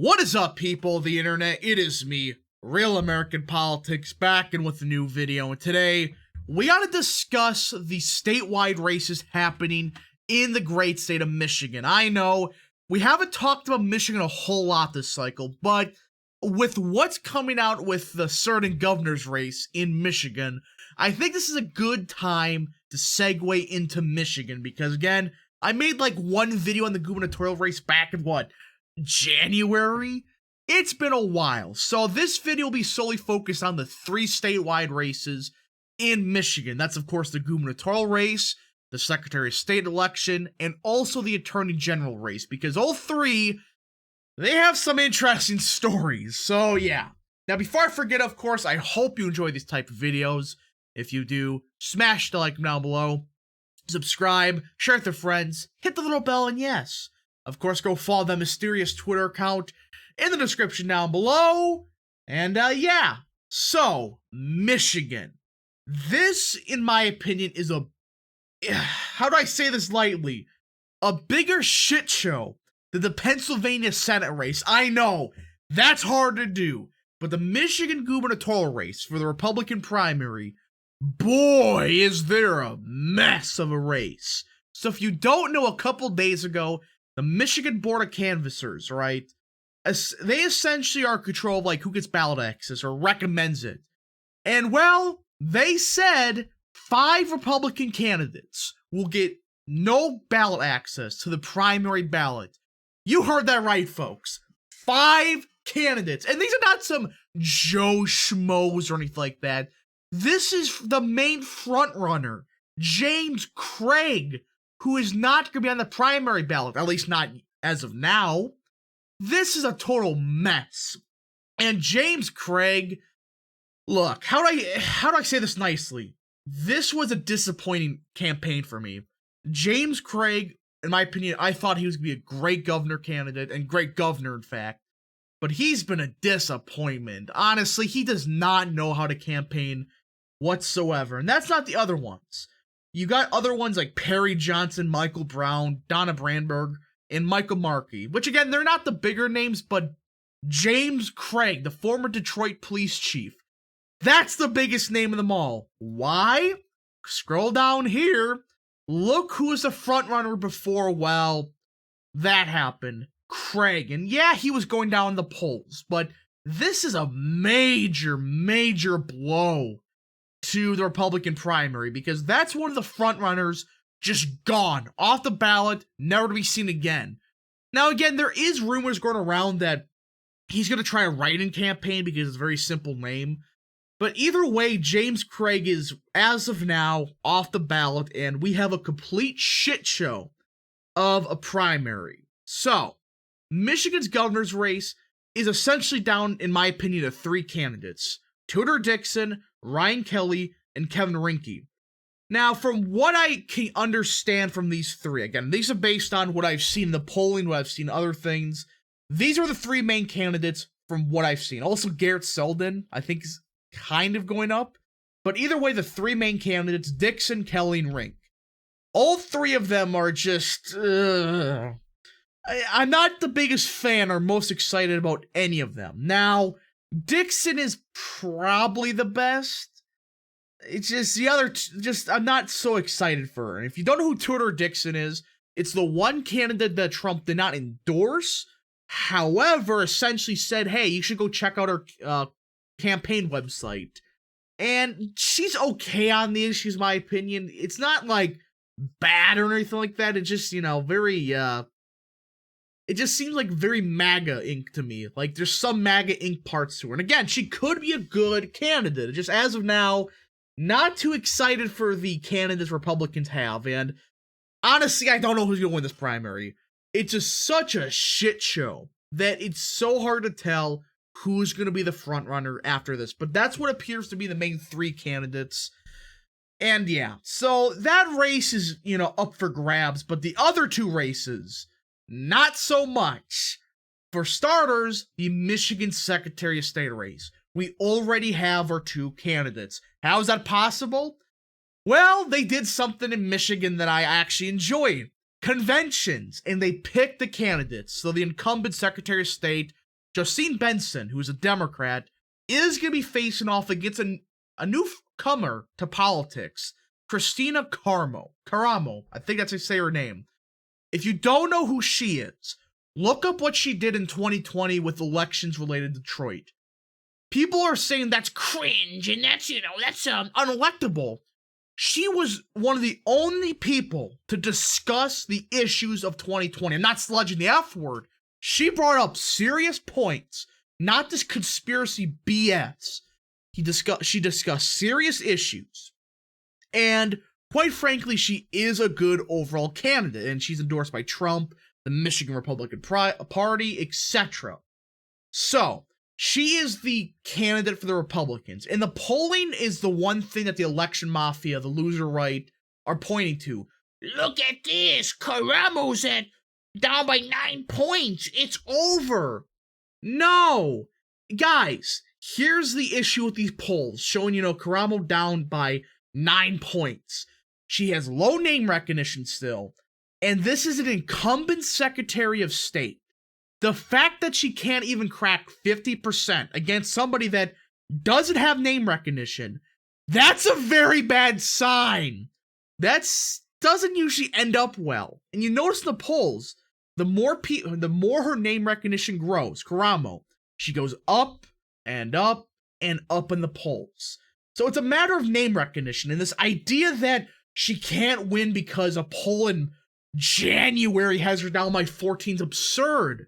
What is up, people of the internet? It is me, Real American Politics, back in with a new video, and today we gotta discuss the statewide races happening in the great state of Michigan. I know we haven't talked about Michigan a whole lot this cycle, but with what's coming out with the certain governor's race in Michigan, I think this is a good time to segue into Michigan, because again, I made like one video on the gubernatorial race back in January? It's been a while, so this video will be solely focused on the three statewide races in Michigan. That's of course the gubernatorial race, the Secretary of State election, and also the Attorney General race, because all three, they have some interesting stories. So yeah. Now before I forget, of course, I hope you enjoy these type of videos. If you do, smash the like down below, subscribe, share with your friends, hit the little bell, and yes, of course, go follow that mysterious Twitter account in the description down below. And yeah, so Michigan. This, in my opinion, is how do I say this lightly? A bigger shit show than the Pennsylvania Senate race. I know, that's hard to do. But the Michigan gubernatorial race for the Republican primary, boy, is there a mess of a race. So if you don't know, a couple days ago, the Michigan Board of Canvassers, right, they essentially are in control of like who gets ballot access or recommends it. And well, they said 5 Republican candidates will get no ballot access to the primary ballot. You heard that right, folks. 5 candidates. And these are not some Joe Schmoes or anything like that. This is the main frontrunner, James Craig, who is not going to be on the primary ballot, at least not as of now. This is a total mess. And James Craig, look, how do I say this nicely? This was a disappointing campaign for me. James Craig, in my opinion, I thought he was going to be a great governor candidate, and great governor, in fact. But he's been a disappointment. Honestly, he does not know how to campaign whatsoever. And that's not the other ones. You got other ones like Perry Johnson, Michael Brown, Donna Brandberg, and Michael Markey, which again, they're not the bigger names, but James Craig, the former Detroit police chief, that's the biggest name of them all. Why? Scroll down here. Look who was the frontrunner before, well, that happened. Craig. And yeah, he was going down in the polls, but this is a major, major blow to the Republican primary, because that's one of the frontrunners just gone, off the ballot, never to be seen again. Now again, there is rumors going around that he's going to try a write-in campaign because it's a very simple name. But either way, James Craig is, as of now, off the ballot, and we have a complete shit show of a primary. So, Michigan's governor's race is essentially down, in my opinion, to 3 candidates: Tudor Dixon, Ryan Kelly, and Kevin Rinke. Now, from what I can understand from these 3, again, these are based on what I've seen in the polling, what I've seen other things. These are the 3 main candidates from what I've seen. Also, Garrett Selden, I think, is kind of going up. But either way, the 3 main candidates, Dixon, Kelly, and Rinke. All 3 of them are just, I'm not the biggest fan or most excited about any of them. Now, Dixon is probably the best. It's just the other, I'm not so excited for her. And if you don't know who Tudor Dixon is, it's the one candidate that Trump did not endorse, however, essentially said, hey, you should go check out her campaign website. And she's okay on the issues, my opinion. It's not like bad or anything like that. It's just, very, it just seems like very MAGA ink to me. Like, there's some MAGA ink parts to her. And again, she could be a good candidate. Just as of now, not too excited for the candidates Republicans have. And honestly, I don't know who's going to win this primary. It's just such a shit show that it's so hard to tell who's going to be the frontrunner after this. But that's what appears to be the main 3 candidates. And yeah, so that race is, up for grabs. But the other 2 races, not so much. For starters, the Michigan Secretary of State race. We already have our 2 candidates. How is that possible? Well, they did something in Michigan that I actually enjoyed. Conventions, and they picked the candidates. So the incumbent Secretary of State, Justine Benson, who's a Democrat, is going to be facing off against a newcomer to politics, Christina Caramo. I think that's how you say her name. If you don't know who she is, look up what she did in 2020 with elections related to Detroit. People are saying that's cringe and that's unelectable. She was one of the only people to discuss the issues of 2020. I'm not sledging the F word. She brought up serious points, not just conspiracy BS. She discussed serious issues. And quite frankly, she is a good overall candidate, and she's endorsed by Trump, the Michigan Republican Party, etc. So, she is the candidate for the Republicans, and the polling is the one thing that the election mafia, the loser right, are pointing to. Look at this, Caramo's down by 9 points, it's over. No, guys, here's the issue with these polls, showing, Caramo down by 9 points. She has low name recognition still, and this is an incumbent Secretary of State. The fact that she can't even crack 50% against somebody that doesn't have name recognition, that's a very bad sign. That doesn't usually end up well. And you notice in the polls, the more her name recognition grows, Caramo, she goes up and up and up in the polls. So it's a matter of name recognition, and this idea that she can't win because a poll in January has her down by 14 is absurd.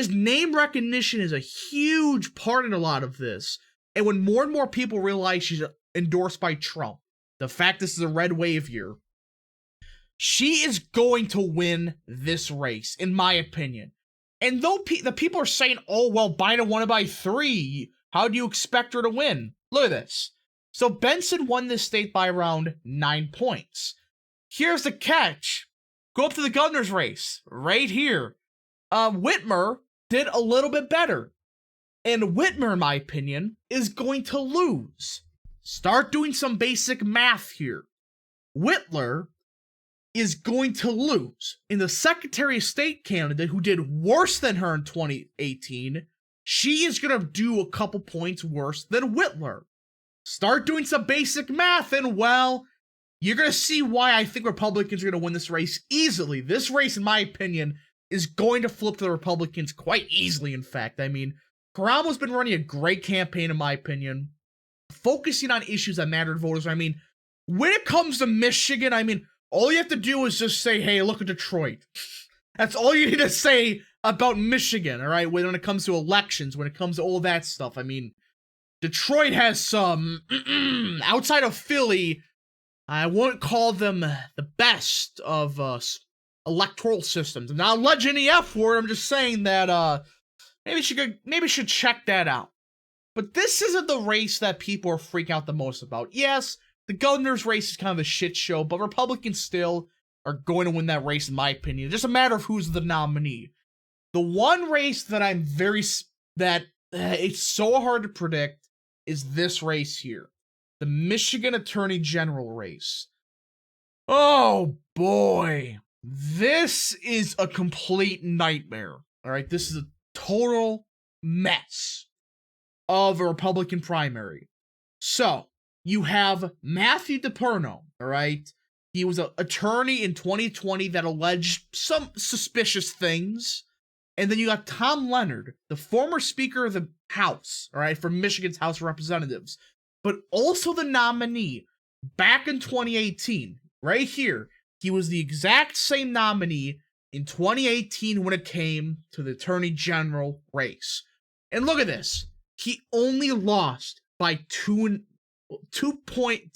Name recognition is a huge part in a lot of this. And when more and more people realize she's endorsed by Trump, the fact this is a red wave year, she is going to win this race, in my opinion. And though the people are saying, oh, well, Biden won it by 3, how do you expect her to win? Look at this. So Benson won this state by around 9 points. Here's the catch. Go up to the governor's race, right here. Whitmer did a little bit better. And Whitmer, in my opinion, is going to lose. Start doing some basic math here. Whitler is going to lose. In the Secretary of State candidate who did worse than her in 2018, she is going to do a couple points worse than Whitler. Start doing some basic math and, well, you're going to see why I think Republicans are going to win this race easily. This race, in my opinion, is going to flip to the Republicans quite easily, in fact. I mean, Caramo's been running a great campaign, in my opinion, focusing on issues that matter to voters. I mean, when it comes to Michigan, all you have to do is just say, hey, look at Detroit. That's all you need to say about Michigan, all right, when it comes to elections, when it comes to all that stuff. Detroit has some, outside of Philly, I wouldn't call them the best of electoral systems. I'm not alleging any F word, I'm just saying that maybe should check that out. But this isn't the race that people are freaking out the most about. Yes, the governor's race is kind of a shit show, but Republicans still are going to win that race, in my opinion. It's just a matter of who's the nominee. The one race that it's so hard to predict is this race here. The Michigan Attorney General race. Oh boy. This is a complete nightmare. Alright, this is a total mess of a Republican primary. So, you have Matthew DePerno, alright? He was an attorney in 2020 that alleged some suspicious things. And then you got Tom Leonard, the former Speaker of the House, alright, from Michigan's House of Representatives, but also the nominee back in 2018, right here. He was the exact same nominee in 2018 when it came to the Attorney General race. And look at this. He only lost by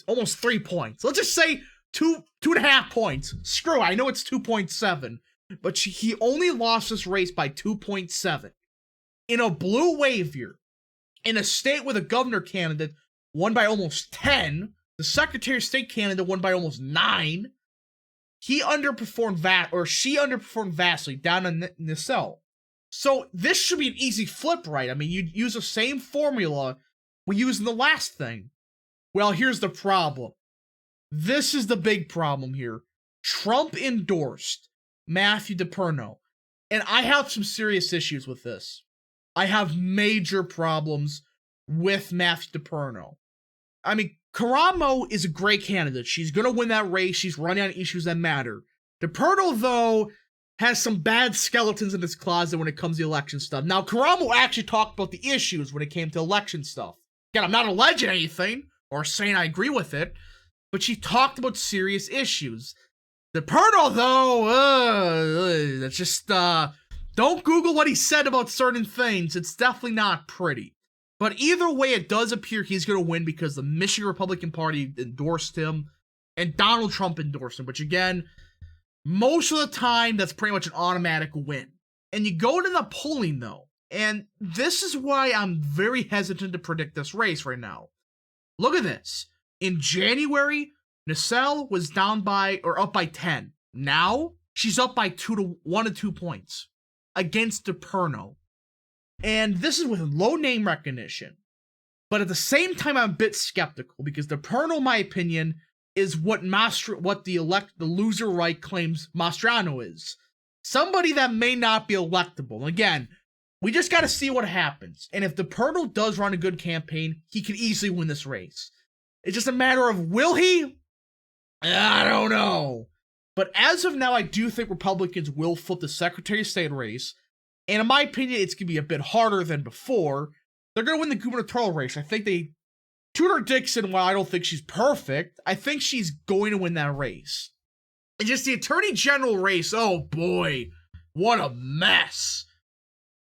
almost 3 points. Let's just say 2.5 points. Screw it, I know it's 2.7. But he only lost this race by 2.7. In a blue wave year, in a state with a governor candidate won by almost 10, the Secretary of State candidate won by almost 9, she underperformed vastly down in Nacelle. So this should be an easy flip, right? You'd use the same formula we used in the last thing. Well, here's the problem. This is the big problem here. Trump endorsed Matthew DePerno, and I have some serious issues with this. I have major problems with Matthew DePerno. I mean, Karamo is a great candidate. She's going to win that race. She's running on issues that matter. DePerno, though, has some bad skeletons in his closet when it comes to election stuff. Now, Karamo actually talked about the issues when it came to election stuff. Again, I'm not alleging anything or saying I agree with it, but she talked about serious issues. DePerno, though, that's just, don't Google what he said about certain things. It's definitely not pretty. But either way, it does appear he's going to win because the Michigan Republican Party endorsed him and Donald Trump endorsed him. Which, again, most of the time, that's pretty much an automatic win. And you go to the polling, though, and this is why I'm very hesitant to predict this race right now. Look at this. In January, Nacelle was down by, or up by 10. Now, she's up by 1 to 2 points against DePerno. And this is with low name recognition. But at the same time, I'm a bit skeptical because DePerno, in my opinion, is what the loser right claims Mastriano is. Somebody that may not be electable. Again, we just got to see what happens. And if DePerno does run a good campaign, he can easily win this race. It's just a matter of, will he? I don't know. But as of now, I do think Republicans will flip the Secretary of State race. And in my opinion, it's going to be a bit harder than before. They're going to win the gubernatorial race. I think Tudor Dixon, while I don't think she's perfect, I think she's going to win that race. And just the Attorney General race, oh boy, what a mess.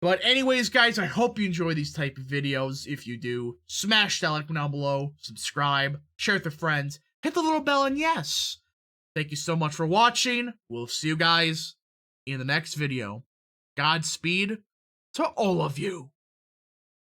But anyways, guys, I hope you enjoy these type of videos. If you do, smash that like button down below, subscribe, share with your friends, hit the little bell, and yes. Thank you so much for watching. We'll see you guys in the next video. Godspeed to all of you.